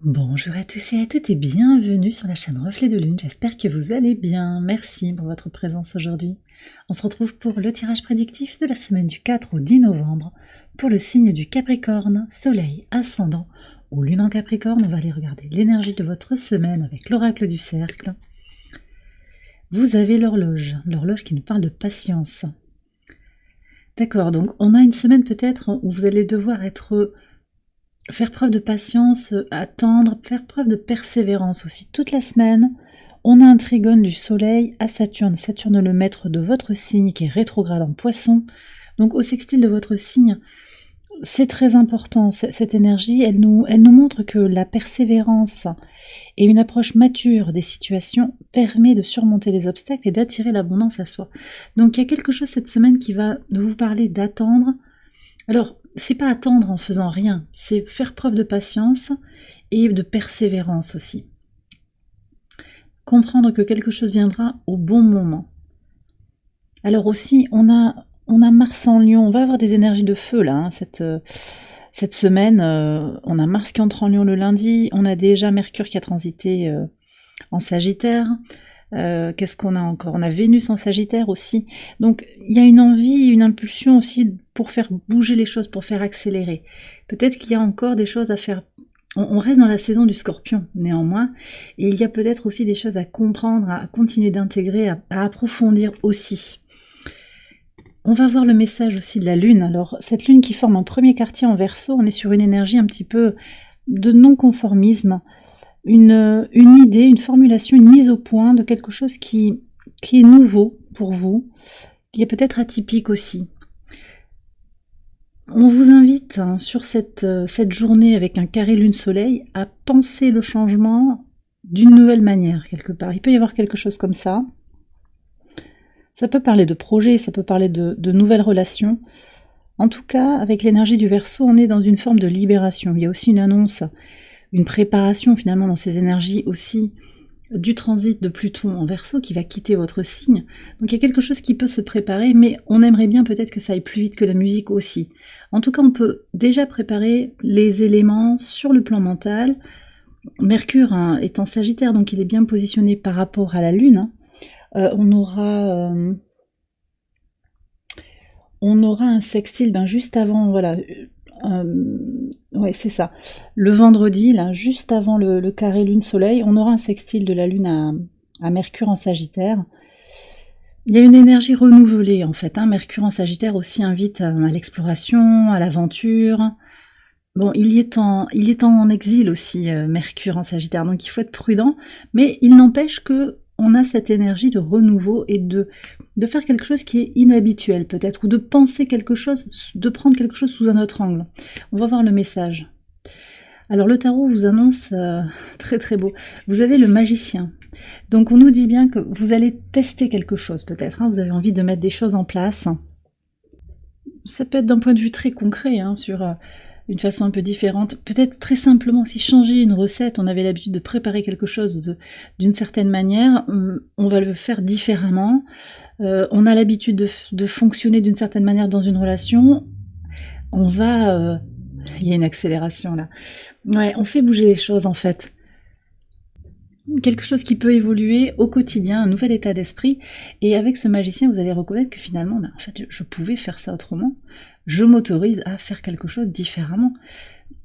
Bonjour à tous et à toutes et bienvenue sur la chaîne Reflet de Lune, j'espère que vous allez bien, merci pour votre présence aujourd'hui. On se retrouve pour le tirage prédictif de la semaine du 4 au 10 novembre pour le signe du Capricorne, Soleil, Ascendant ou Lune en Capricorne. On va aller regarder l'énergie de votre semaine avec l'oracle du cercle. Vous avez l'horloge qui nous parle de patience. D'accord, donc on a une semaine peut-être où vous allez devoir faire preuve de patience, attendre, faire preuve de persévérance aussi. Toute la semaine, on a un trigone du soleil à Saturne. Saturne, le maître de votre signe qui est rétrograde en poisson. Donc au sextile de votre signe, c'est très important. Cette énergie, elle nous montre que la persévérance et une approche mature des situations permet de surmonter les obstacles et d'attirer l'abondance à soi. Donc il y a quelque chose cette semaine qui va vous parler d'attendre. Alors, c'est pas attendre en faisant rien, c'est faire preuve de patience et de persévérance aussi. Comprendre que quelque chose viendra au bon moment. Alors aussi, on a Mars en Lion, on va avoir des énergies de feu là, cette semaine. On a Mars qui entre en Lion le lundi, on a déjà Mercure qui a transité en Sagittaire. Qu'est-ce qu'on a encore? On a Vénus en Sagittaire aussi. Donc il y a une envie, une impulsion aussi pour faire bouger les choses, pour faire accélérer. Peut-être qu'il y a encore des choses à faire. On reste dans la saison du Scorpion néanmoins, et il y a peut-être aussi des choses à comprendre, à continuer d'intégrer, à approfondir aussi. On va voir le message aussi de la Lune. Alors cette Lune qui forme un premier quartier en Verseau, on est sur une énergie un petit peu de non-conformisme. Une idée, une formulation, une mise au point de quelque chose qui est nouveau pour vous, qui est peut-être atypique aussi. On vous invite sur cette journée avec un carré lune-soleil à penser le changement d'une nouvelle manière quelque part. Il peut y avoir quelque chose comme ça. Ça peut parler de projets, ça peut parler de nouvelles relations. En tout cas, avec l'énergie du Verseau, on est dans une forme de libération. Il y a aussi une annonce, une préparation finalement dans ces énergies aussi du transit de Pluton en Verseau qui va quitter votre signe. Donc il y a quelque chose qui peut se préparer, mais on aimerait bien peut-être que ça aille plus vite que la musique aussi. En tout cas, on peut déjà préparer les éléments sur le plan mental. Mercure est en Sagittaire, donc il est bien positionné par rapport à la Lune. On aura un sextile juste avant, voilà. Ouais, c'est ça. Le vendredi, là, juste avant le carré Lune-Soleil, on aura un sextile de la Lune à Mercure en Sagittaire. Il y a une énergie renouvelée, en fait. Mercure en Sagittaire aussi invite à l'exploration, à l'aventure. Bon, il est en exil aussi, Mercure en Sagittaire, donc il faut être prudent, mais il n'empêche que on a cette énergie de renouveau et de faire quelque chose qui est inhabituel peut-être, ou de penser quelque chose, de prendre quelque chose sous un autre angle. On va voir le message. Alors le tarot vous annonce, très très beau, vous avez le magicien. Donc on nous dit bien que vous allez tester quelque chose peut-être, vous avez envie de mettre des choses en place. Ça peut être d'un point de vue très concret, sur une façon un peu différente, peut-être très simplement aussi changer une recette. On avait l'habitude de préparer quelque chose d'une certaine manière, on va le faire différemment. On a l'habitude de fonctionner d'une certaine manière dans une relation, on va... il y a une accélération là. Ouais, on fait bouger les choses en fait. Quelque chose qui peut évoluer au quotidien, un nouvel état d'esprit, et avec ce magicien vous allez reconnaître que finalement, en fait, je pouvais faire ça autrement, je m'autorise à faire quelque chose différemment.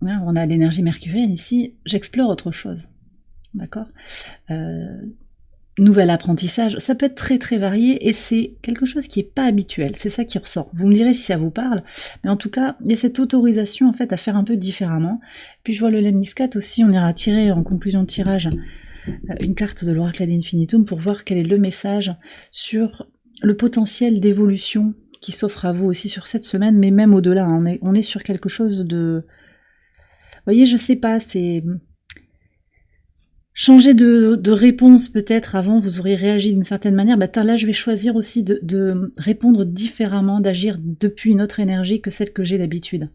On a l'énergie mercurienne ici, j'explore autre chose, d'accord. Nouvel apprentissage, ça peut être très très varié, et c'est quelque chose qui n'est pas habituel, c'est ça qui ressort. Vous me direz si ça vous parle, mais en tout cas, il y a cette autorisation en fait à faire un peu différemment. Puis je vois le Lemniscate aussi, on ira tirer en conclusion de tirage une carte de l'oracle ad infinitum pour voir quel est le message sur le potentiel d'évolution qui s'offre à vous aussi sur cette semaine, mais même au-delà, on est sur quelque chose de... Vous voyez, je sais pas, c'est... Changer de réponse peut-être, avant vous auriez réagi d'une certaine manière, là je vais choisir aussi de répondre différemment, d'agir depuis une autre énergie que celle que j'ai d'habitude.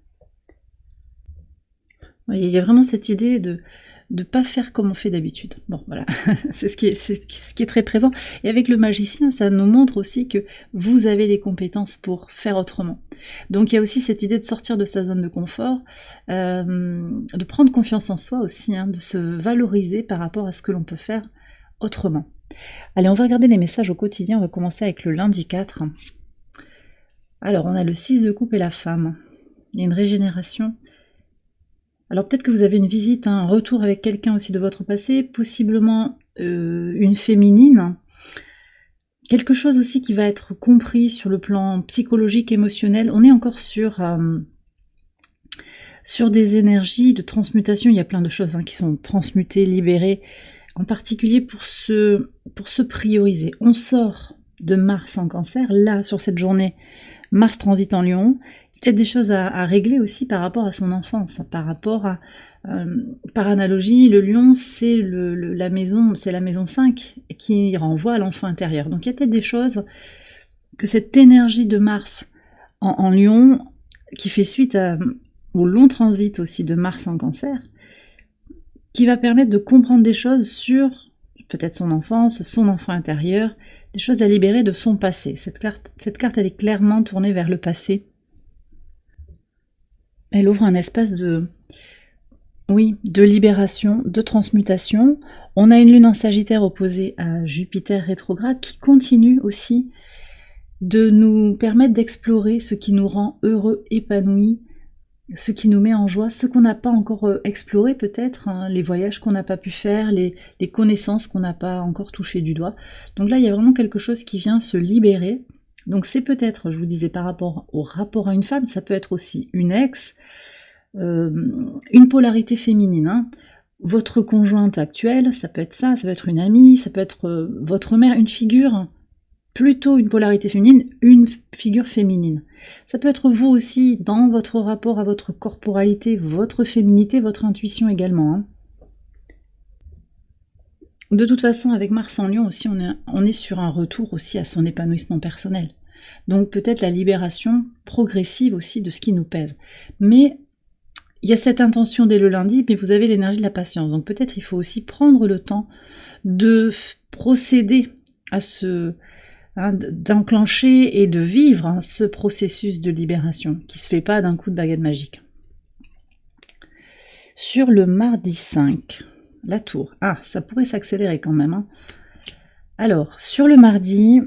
Vous voyez, il y a vraiment cette idée de pas faire comme on fait d'habitude. Bon, voilà, c'est ce qui est très présent. Et avec le magicien, ça nous montre aussi que vous avez les compétences pour faire autrement. Donc il y a aussi cette idée de sortir de sa zone de confort, de prendre confiance en soi aussi, hein, de se valoriser par rapport à ce que l'on peut faire autrement. Allez, on va regarder les messages au quotidien, on va commencer avec le lundi 4. Alors, on a le 6 de coupe et la femme. Il y a une régénération. Alors peut-être que vous avez une visite, un retour avec quelqu'un aussi de votre passé, possiblement une féminine. Quelque chose aussi qui va être compris sur le plan psychologique, émotionnel. On est encore sur des énergies de transmutation. Il y a plein de choses qui sont transmutées, libérées, en particulier pour se prioriser. On sort de Mars en Cancer, là, sur cette journée, Mars transite en Lion. Peut-être des choses à régler aussi par rapport à son enfance, par rapport à, par analogie, le lion c'est la maison 5 qui renvoie à l'enfant intérieur. Donc il y a peut-être des choses que cette énergie de Mars en Lion, qui fait suite au long transit aussi de Mars en Cancer, qui va permettre de comprendre des choses sur peut-être son enfance, son enfant intérieur, des choses à libérer de son passé. Cette carte elle est clairement tournée vers le passé. Elle ouvre un espace de libération, de transmutation. On a une lune en Sagittaire opposée à Jupiter rétrograde qui continue aussi de nous permettre d'explorer ce qui nous rend heureux, épanouis, ce qui nous met en joie, ce qu'on n'a pas encore exploré peut-être, les voyages qu'on n'a pas pu faire, les connaissances qu'on n'a pas encore touchées du doigt. Donc là, il y a vraiment quelque chose qui vient se libérer. Donc c'est peut-être, je vous disais, par rapport au rapport à une femme, ça peut être aussi une ex, une polarité féminine. Votre conjointe actuelle, ça peut être ça peut être une amie, ça peut être votre mère, une figure, plutôt une polarité féminine, une figure féminine. Ça peut être vous aussi, dans votre rapport à votre corporalité, votre féminité, votre intuition également. De toute façon, avec Mars en Lion aussi, on est sur un retour aussi à son épanouissement personnel. Donc peut-être la libération progressive aussi de ce qui nous pèse. Mais il y a cette intention dès le lundi, mais vous avez l'énergie de la patience. Donc peut-être il faut aussi prendre le temps de procéder à d'enclencher et de vivre ce processus de libération qui se fait pas d'un coup de baguette magique. Sur le mardi 5, la tour. Ah, ça pourrait s'accélérer quand même. Alors, sur le mardi...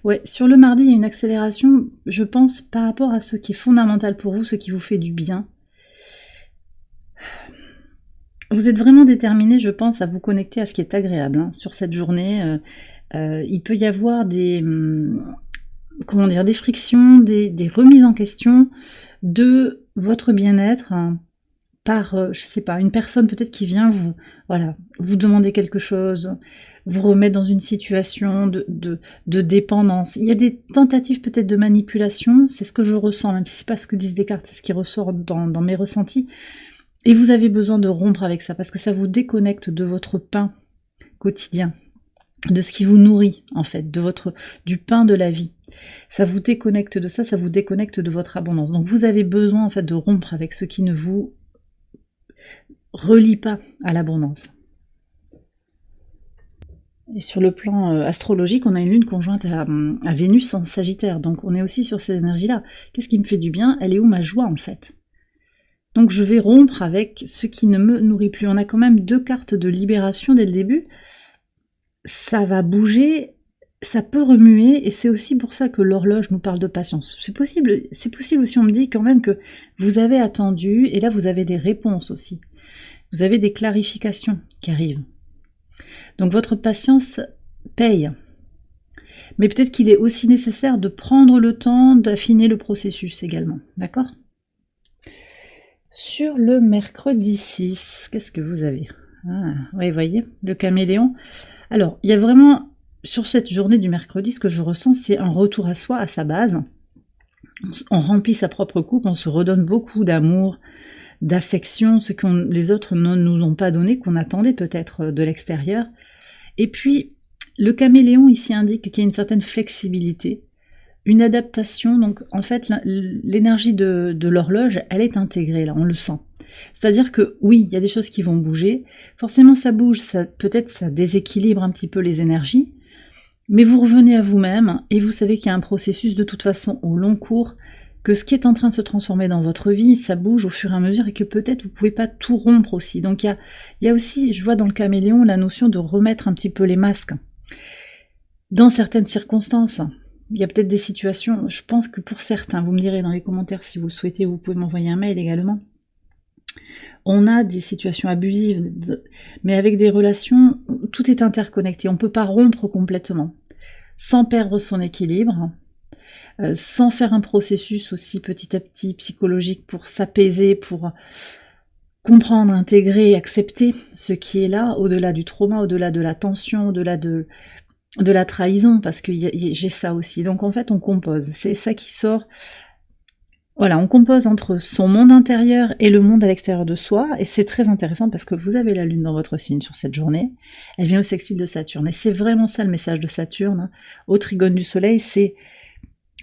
Ouais, sur le mardi, il y a une accélération, je pense, par rapport à ce qui est fondamental pour vous, ce qui vous fait du bien. Vous êtes vraiment déterminé, je pense, à vous connecter à ce qui est agréable. Sur cette journée, il peut y avoir des frictions, des remises en question de votre bien-être par, je sais pas, une personne peut-être qui vient vous demander quelque chose, vous remettre dans une situation de dépendance. Il y a des tentatives peut-être de manipulation, c'est ce que je ressens, même si c'est pas ce que disent les cartes, c'est ce qui ressort dans mes ressentis. Et vous avez besoin de rompre avec ça, parce que ça vous déconnecte de votre pain quotidien, de ce qui vous nourrit, en fait, du pain de la vie. Ça vous déconnecte de ça vous déconnecte de votre abondance. Donc vous avez besoin, en fait, de rompre avec ce qui ne vous relie pas à l'abondance. Et sur le plan astrologique, on a une lune conjointe à Vénus en Sagittaire, donc on est aussi sur ces énergies-là. Qu'est-ce qui me fait du bien? Elle est où ma joie, en fait? Donc je vais rompre avec ce qui ne me nourrit plus. On a quand même 2 cartes de libération dès le début. Ça va bouger, ça peut remuer, et c'est aussi pour ça que l'horloge nous parle de patience. C'est possible aussi, on me dit quand même que vous avez attendu, et là vous avez des réponses aussi. Vous avez des clarifications qui arrivent. Donc votre patience paye. Mais peut-être qu'il est aussi nécessaire de prendre le temps d'affiner le processus également. D'accord ? Sur le mercredi 6, qu'est-ce que vous avez? Oui, vous voyez, le caméléon. Alors, il y a vraiment, sur cette journée du mercredi, ce que je ressens, c'est un retour à soi, à sa base. On remplit sa propre coupe, on se redonne beaucoup d'amour, d'affection, ce que les autres ne nous ont pas donné, qu'on attendait peut-être de l'extérieur. Et puis, le caméléon ici indique qu'il y a une certaine flexibilité, une adaptation. Donc en fait, l'énergie de l'horloge, elle est intégrée là, on le sent. C'est-à-dire que oui, il y a des choses qui vont bouger. Forcément, ça bouge, peut-être ça déséquilibre un petit peu les énergies. Mais vous revenez à vous-même et vous savez qu'il y a un processus de toute façon au long cours, que ce qui est en train de se transformer dans votre vie, ça bouge au fur et à mesure et que peut-être vous pouvez pas tout rompre aussi. Donc il y a aussi, je vois dans le caméléon, la notion de remettre un petit peu les masques. Dans certaines circonstances, il y a peut-être des situations, je pense que pour certains, vous me direz dans les commentaires si vous le souhaitez, vous pouvez m'envoyer un mail également. On a des situations abusives, mais avec des relations, tout est interconnecté, on ne peut pas rompre complètement, sans perdre son équilibre, sans faire un processus aussi petit à petit psychologique pour s'apaiser, pour comprendre, intégrer, accepter ce qui est là, au-delà du trauma, au-delà de la tension, au-delà de la trahison, parce que j'ai ça aussi. Donc en fait, on compose, c'est ça qui sort. Voilà, on compose entre son monde intérieur et le monde à l'extérieur de soi, et c'est très intéressant parce que vous avez la Lune dans votre signe sur cette journée, elle vient au sextile de Saturne, et c'est vraiment ça le message de Saturne, au trigone du Soleil, c'est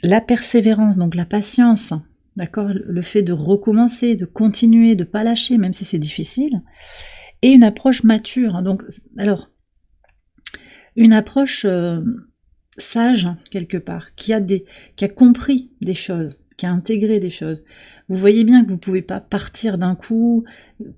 la persévérance, donc la patience, d'accord, le fait de recommencer, de continuer, de pas lâcher, même si c'est difficile, et une approche mature, donc, alors, une approche sage, quelque part, qui a compris des choses, qui a intégré des choses. Vous voyez bien que vous pouvez pas partir d'un coup,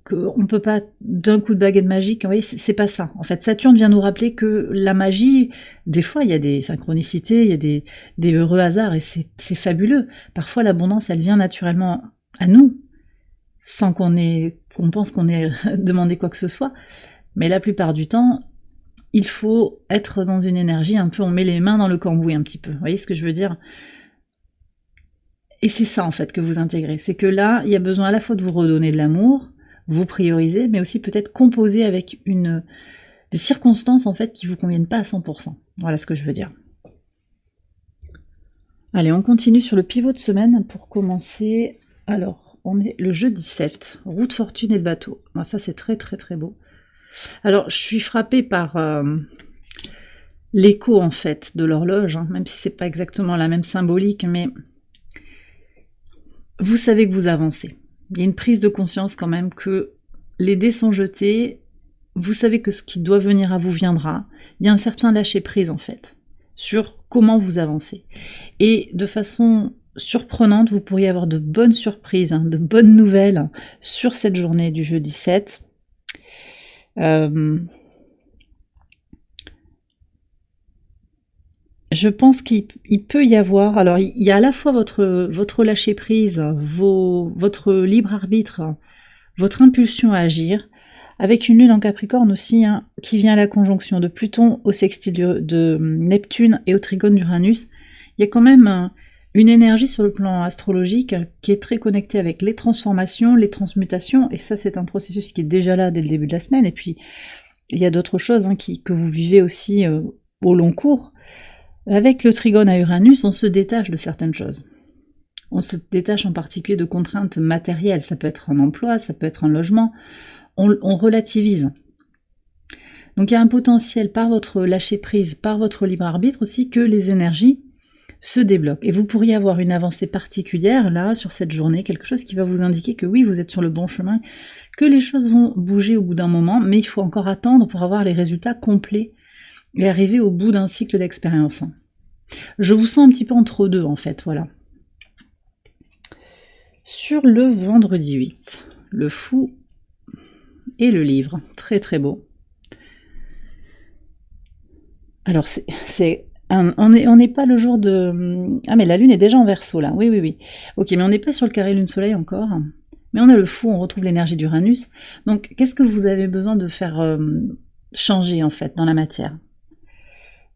qu'on peut pas d'un coup de baguette magique, vous voyez, c'est pas ça. En fait, Saturne vient nous rappeler que la magie, des fois, il y a des synchronicités, il y a des heureux hasards, et c'est fabuleux. Parfois, l'abondance, elle vient naturellement à nous, sans qu'on pense qu'on ait demandé quoi que ce soit. Mais la plupart du temps, il faut être dans une énergie un peu, on met les mains dans le cambouis un petit peu. Vous voyez ce que je veux dire ? Et c'est ça en fait que vous intégrez. C'est que là, il y a besoin à la fois de vous redonner de l'amour, vous prioriser, mais aussi peut-être composer avec des circonstances en fait qui vous conviennent pas à 100%. Voilà ce que je veux dire. Allez, on continue sur le pivot de semaine pour commencer. Alors, on est le jeudi 7, route fortune et le bateau. Alors, ça c'est très très très beau. Alors, je suis frappée par l'écho en fait de l'horloge, hein, même si c'est pas exactement la même symbolique, mais vous savez que vous avancez. Il y a une prise de conscience quand même que les dés sont jetés, vous savez que ce qui doit venir à vous viendra. Il y a un certain lâcher-prise en fait, sur comment vous avancez. Et de façon surprenante, vous pourriez avoir de bonnes surprises, hein, de bonnes nouvelles sur cette journée du jeudi 7. Je pense qu'il peut y avoir, alors il y a à la fois votre lâcher prise, votre libre arbitre, votre impulsion à agir, avec une lune en Capricorne aussi, hein, qui vient à la conjonction de Pluton au sextile de Neptune et au trigone d'Uranus. Il y a quand même une énergie sur le plan astrologique qui est très connectée avec les transformations, les transmutations, et ça c'est un processus qui est déjà là dès le début de la semaine, et puis il y a d'autres choses hein, que vous vivez aussi au long cours. Avec le trigone à Uranus, on se détache de certaines choses. On se détache en particulier de contraintes matérielles. Ça peut être un emploi, ça peut être un logement. On relativise. Donc il y a un potentiel par votre lâcher-prise, par votre libre arbitre aussi, que les énergies se débloquent. Et vous pourriez avoir une avancée particulière, là, sur cette journée, quelque chose qui va vous indiquer que oui, vous êtes sur le bon chemin, que les choses vont bouger au bout d'un moment, mais il faut encore attendre pour avoir les résultats complets et arriver au bout d'un cycle d'expérience. Je vous sens un petit peu entre deux en fait, voilà. Sur le vendredi 8, le fou et le livre, très très beau. Alors on n'est pas le jour de... Ah mais la lune est déjà en Verseau là, oui. Ok, mais on n'est pas sur le carré lune-soleil encore. Mais on a le fou, on retrouve l'énergie d'Uranus. Donc qu'est-ce que vous avez besoin de faire changer en fait dans la matière ?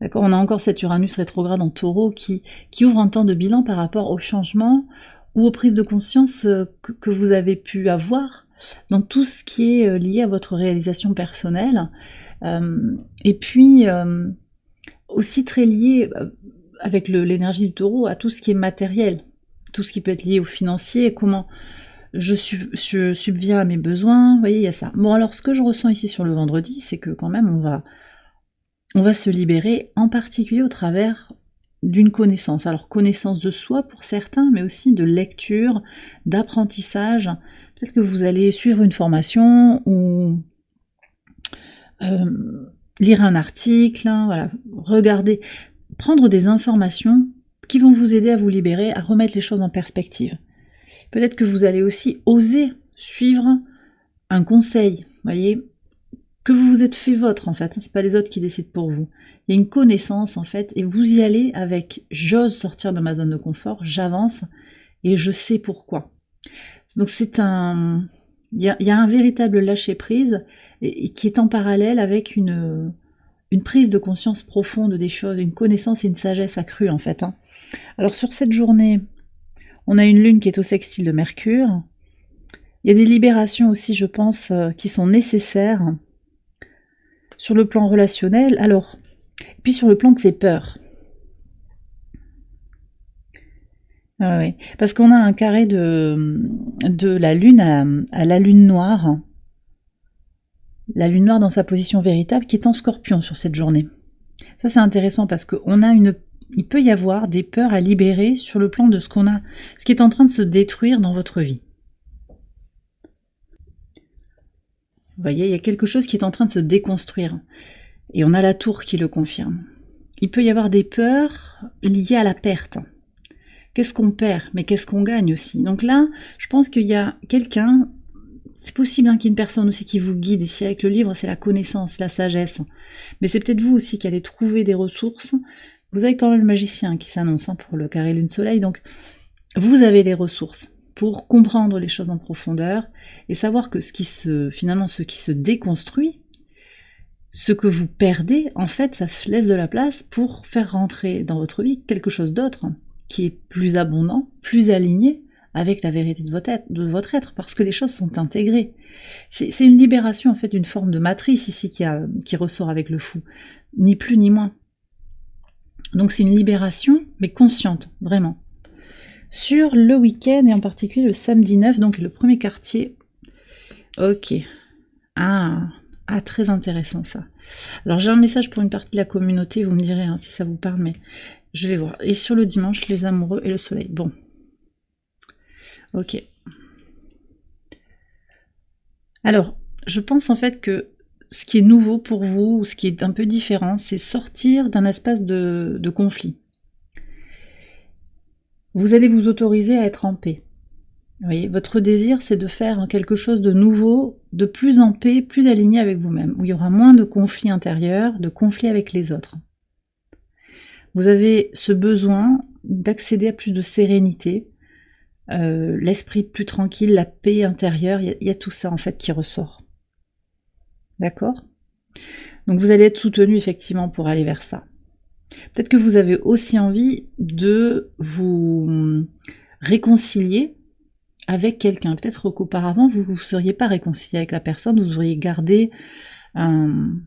D'accord, on a encore cet Uranus rétrograde en Taureau qui ouvre un temps de bilan par rapport aux changements ou aux prises de conscience que vous avez pu avoir dans tout ce qui est lié à votre réalisation personnelle. Et puis, aussi très lié avec l'énergie du Taureau à tout ce qui est matériel, tout ce qui peut être lié au financier, comment je subviens à mes besoins, vous voyez, il y a ça. Bon, alors ce que je ressens ici sur le vendredi, c'est que quand même on va se libérer, en particulier au travers d'une connaissance. Alors connaissance de soi pour certains, mais aussi de lecture, d'apprentissage. Peut-être que vous allez suivre une formation ou lire un article, hein, voilà, regarder, prendre des informations qui vont vous aider à vous libérer, à remettre les choses en perspective. Peut-être que vous allez aussi oser suivre un conseil, voyez, que vous vous êtes fait vôtre en fait, c'est pas les autres qui décident pour vous. Il y a une connaissance en fait, et vous y allez avec j'ose sortir de ma zone de confort, j'avance et je sais pourquoi. Donc c'est un, il y a un véritable lâcher prise et qui est en parallèle avec une prise de conscience profonde des choses, une connaissance et une sagesse accrue en fait. Hein. Alors sur cette journée, on a une lune qui est au sextile de Mercure. Il y a des libérations aussi, je pense, qui sont nécessaires sur le plan relationnel, alors, et puis sur le plan de ses peurs. Ah ouais, parce qu'on a un carré de la lune à la lune noire dans sa position véritable qui est en Scorpion sur cette journée. Ça c'est intéressant parce qu'on a il peut y avoir des peurs à libérer sur le plan de ce qui est en train de se détruire dans votre vie. Vous voyez, il y a quelque chose qui est en train de se déconstruire. Et on a la tour qui le confirme. Il peut y avoir des peurs liées à la perte. Qu'est-ce qu'on perd, mais qu'est-ce qu'on gagne aussi. Donc là, je pense qu'il y a quelqu'un, c'est possible qu'il y ait une personne aussi qui vous guide. Ici avec le livre, c'est la connaissance, la sagesse. Mais c'est peut-être vous aussi qui allez trouver des ressources. Vous avez quand même le magicien qui s'annonce pour le carré lune-soleil. Donc vous avez les ressources pour comprendre les choses en profondeur et savoir que ce qui se déconstruit, ce que vous perdez, en fait, ça laisse de la place pour faire rentrer dans votre vie quelque chose d'autre qui est plus abondant, plus aligné avec la vérité de votre être, parce que les choses sont intégrées. C'est une libération, en fait, d'une forme de matrice ici qui ressort avec le fou, ni plus ni moins. Donc c'est une libération, mais consciente, vraiment. Sur le week-end, et en particulier le samedi 9, donc le premier quartier. Ok. Ah, très intéressant ça. Alors j'ai un message pour une partie de la communauté, vous me direz si ça vous parle, mais je vais voir. Et sur le dimanche, les amoureux et le soleil. Bon. Ok. Alors, je pense en fait que ce qui est nouveau pour vous, ou ce qui est un peu différent, c'est sortir d'un espace de conflit. Vous allez vous autoriser à être en paix. Vous voyez, votre désir, c'est de faire quelque chose de nouveau, de plus en paix, plus aligné avec vous-même, où il y aura moins de conflits intérieurs, de conflits avec les autres. Vous avez ce besoin d'accéder à plus de sérénité, l'esprit plus tranquille, la paix intérieure, il y a tout ça en fait qui ressort. D'accord ? Donc vous allez être soutenu effectivement pour aller vers ça. Peut-être que vous avez aussi envie de vous réconcilier avec quelqu'un. Peut-être qu'auparavant, vous ne seriez pas réconcilié avec la personne, vous auriez gardé un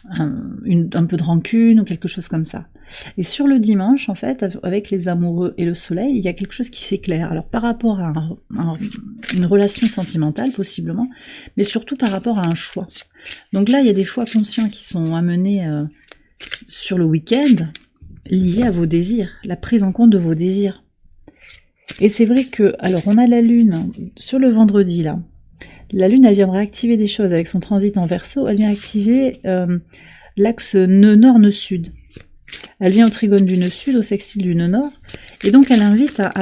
peu de rancune ou quelque chose comme ça. Et sur le dimanche, en fait, avec les amoureux et le soleil, il y a quelque chose qui s'éclaire. Alors par rapport à une relation sentimentale, possiblement, mais surtout par rapport à un choix. Donc là, il y a des choix conscients qui sont amenés sur le week-end, liés à vos désirs, la prise en compte de vos désirs. Et c'est vrai que, alors on a la lune sur le vendredi là, la lune elle viendra activer des choses avec son transit en Verseau, elle vient activer l'axe nœud nord, nœud sud. Elle vient au trigone du nœud sud, au sextile du nœud nord, et donc elle invite à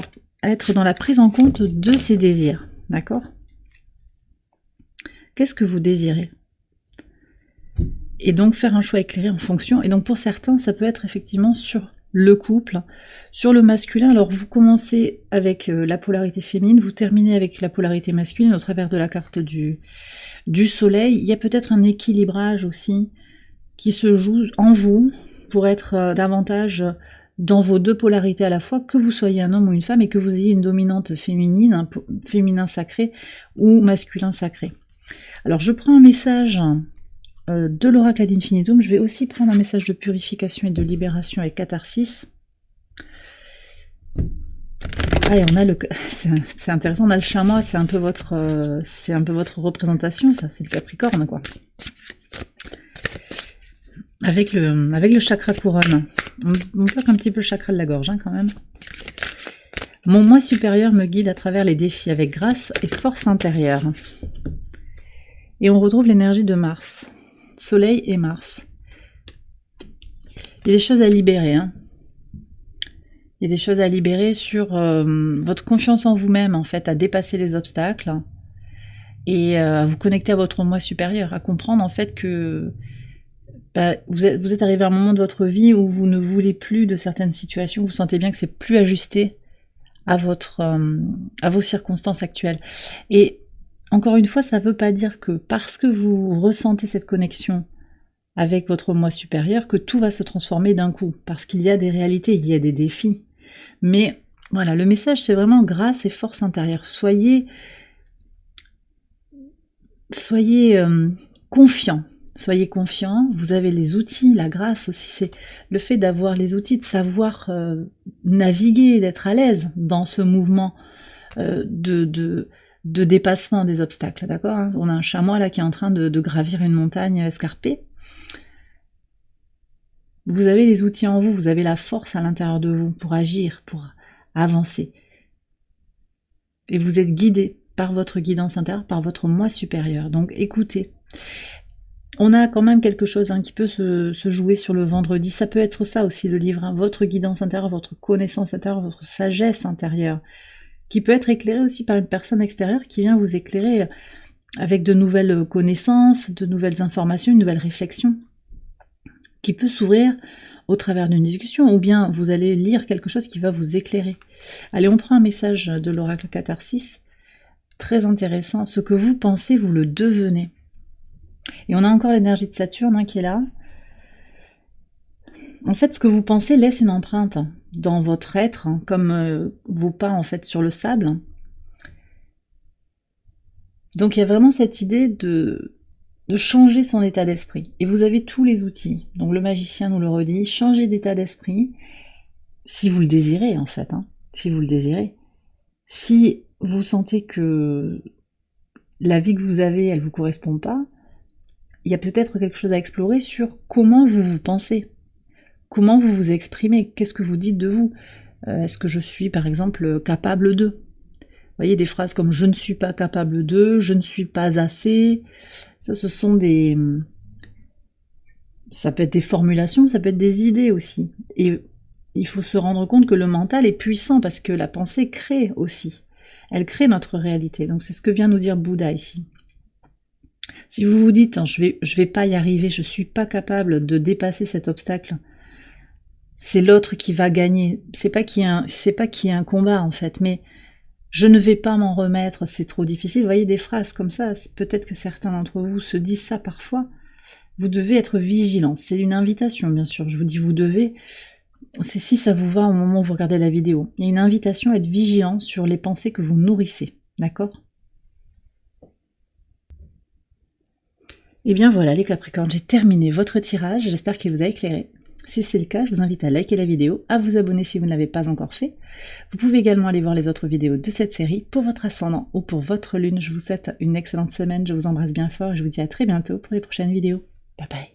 être dans la prise en compte de ses désirs, d'accord ? Qu'est-ce que vous désirez ? Et donc faire un choix éclairé en fonction, et donc pour certains ça peut être effectivement sur le couple, sur le masculin. Alors vous commencez avec la polarité féminine, vous terminez avec la polarité masculine au travers de la carte du soleil. Il y a peut-être un équilibrage aussi qui se joue en vous pour être davantage dans vos deux polarités à la fois, que vous soyez un homme ou une femme et que vous ayez une dominante féminine, un féminin sacré ou masculin sacré. Alors je prends un message de l'oracle ad infinitum, je vais aussi prendre un message de purification et de libération avec catharsis. Ah, et on a c'est intéressant, on a le chamois, c'est un peu votre représentation, ça, c'est le Capricorne, quoi. avec le chakra couronne. On bloque un petit peu le chakra de la gorge, hein, quand même. Mon moi supérieur me guide à travers les défis avec grâce et force intérieure. Et on retrouve l'énergie de Mars. Soleil et Mars. Il y a des choses à libérer, hein. Il y a des choses à libérer sur votre confiance en vous-même, en fait, à dépasser les obstacles et à vous connecter à votre moi supérieur, à comprendre, en fait, que vous êtes arrivé à un moment de votre vie où vous ne voulez plus de certaines situations, vous sentez bien que c'est plus ajusté à vos circonstances actuelles. Et encore une fois, ça ne veut pas dire que parce que vous ressentez cette connexion avec votre moi supérieur, que tout va se transformer d'un coup, parce qu'il y a des réalités, il y a des défis. Mais voilà, le message, c'est vraiment grâce et force intérieure. Soyez confiants. Soyez confiants, vous avez les outils, la grâce aussi, c'est le fait d'avoir les outils, de savoir naviguer, d'être à l'aise dans ce mouvement de dépassement des obstacles, d'accord, hein. On a un chamois là qui est en train de gravir une montagne escarpée. Vous avez les outils en vous, vous avez la force à l'intérieur de vous pour agir, pour avancer. Et vous êtes guidé par votre guidance intérieure, par votre moi supérieur. Donc écoutez. On a quand même quelque chose, hein, qui peut se jouer sur le vendredi. Ça peut être ça aussi le livre, hein, votre guidance intérieure, votre connaissance intérieure, votre sagesse intérieure, qui peut être éclairée aussi par une personne extérieure qui vient vous éclairer avec de nouvelles connaissances, de nouvelles informations, une nouvelle réflexion, qui peut s'ouvrir au travers d'une discussion, ou bien vous allez lire quelque chose qui va vous éclairer. Allez, on prend un message de l'oracle Catharsis, très intéressant. Ce que vous pensez, vous le devenez. Et on a encore l'énergie de Saturne, hein, qui est là. En fait, ce que vous pensez laisse une empreinte dans votre être, hein, comme vos pas en fait sur le sable. Donc il y a vraiment cette idée de changer son état d'esprit. Et vous avez tous les outils. Donc le magicien nous le redit, changez d'état d'esprit, si vous le désirez en fait, hein, si vous le désirez. Si vous sentez que la vie que vous avez, elle ne vous correspond pas, il y a peut-être quelque chose à explorer sur comment vous vous pensez, comment vous vous exprimez, qu'est-ce que vous dites de vous. Est-ce que je suis par exemple capable de ? Vous voyez, des phrases comme « je ne suis pas capable de »,« je ne suis pas assez », ça ce sont des... ça peut être des formulations, ça peut être des idées aussi. Et il faut se rendre compte que le mental est puissant parce que la pensée crée aussi. Elle crée notre réalité. Donc c'est ce que vient nous dire Bouddha ici. Si vous vous dites « je vais pas y arriver, je suis pas capable de dépasser cet obstacle », c'est l'autre qui va gagner. C'est pas qu'il y ait un combat en fait, mais je ne vais pas m'en remettre, c'est trop difficile. Vous voyez des phrases comme ça, peut-être que certains d'entre vous se disent ça parfois. Vous devez être vigilant. C'est une invitation, bien sûr. Je vous dis vous devez. C'est si ça vous va au moment où vous regardez la vidéo. Il y a une invitation à être vigilant sur les pensées que vous nourrissez. D'accord ? Et bien voilà les Capricornes, j'ai terminé votre tirage. J'espère qu'il vous a éclairé. Si c'est le cas, je vous invite à liker la vidéo, à vous abonner si vous ne l'avez pas encore fait. Vous pouvez également aller voir les autres vidéos de cette série pour votre ascendant ou pour votre lune. Je vous souhaite une excellente semaine, je vous embrasse bien fort et je vous dis à très bientôt pour les prochaines vidéos. Bye bye.